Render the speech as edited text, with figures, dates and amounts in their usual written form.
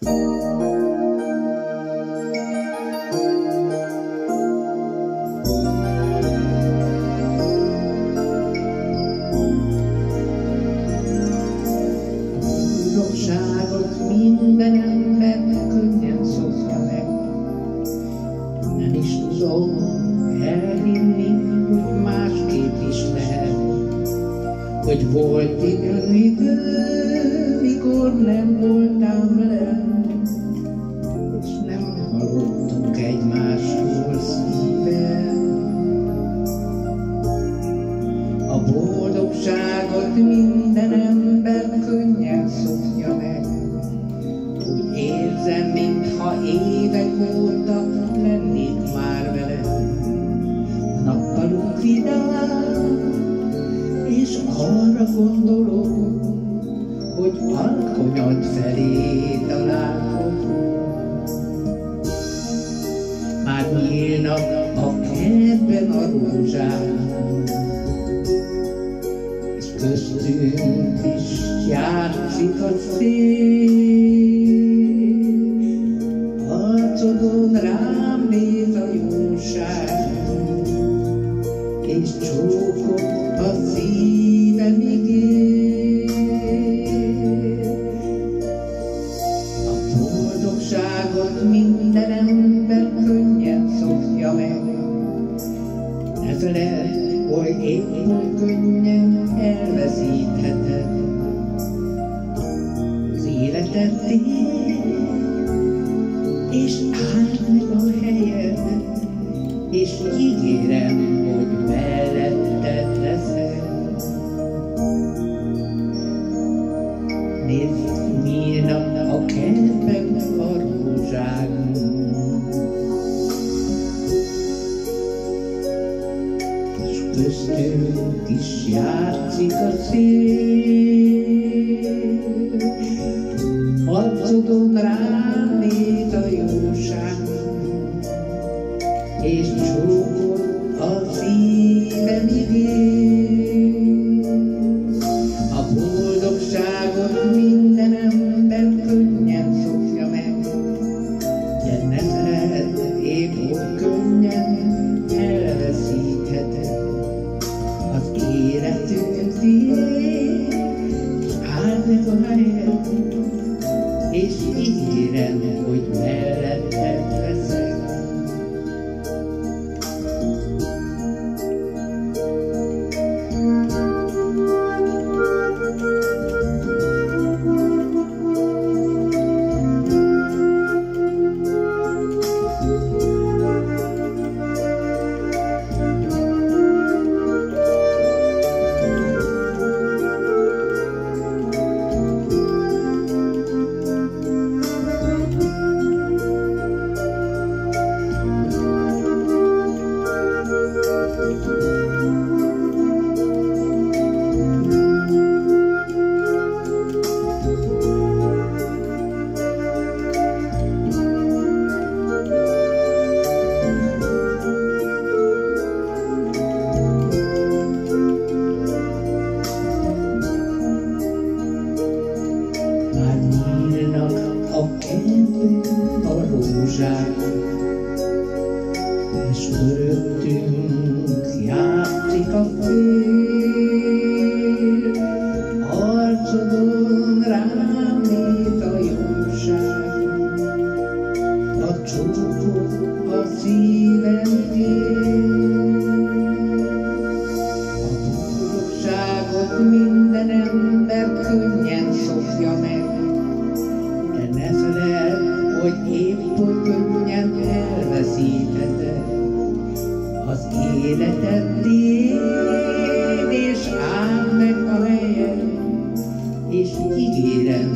Boldogságot minden ember könnyen szokja meg. Nem is tudom elhinni, hogy másképp is lehet, hogy volt ilyen idő, mikor nem voltam velem, és nem hallottunk egymásról szíven. A boldogságot minden ember könnyen szokja meg. Úgy érzem, mintha évek óta lennék már velem. A nappalunk vidám, és arra gondolok, hogy alkonyat felé találkozunk. Már nyílnak a kertben a rózsák, és köztünk is játszik a szél. Arcodon rám néz a jóság, és csókod a szívemig ér. A boldogságot minden ember könnyen szokja meg. Ne feledd, hogy épp oly könnyen elveszítheted az életed tér, és álld meg a helyed, és ígérem, hogy melletted leszek. Nézd, nyílnak a kertben a rózsák, és köztünk is játszik a szél. Arcodon rám néz a jóság, és csókod a szívemig ér. A boldogságot minden ember könnyen szokja meg, de ne feledd, épp hogy könnyen elveszítheted az életünk tiéd. Álld meg a helyed, és ígérem, hogy melletted leszek. Már nyílnak a kertben a rózsák, és körülöttünk játszik a fél. Arcodon rám néz a jóság, a csókod a szívemig ér. A boldogságot minden ember könnyen szokja meg, de ne feledd, hogy épp oly könnyen elveszítheted az életed tiéd, és álld meg a helyed, és ígérem,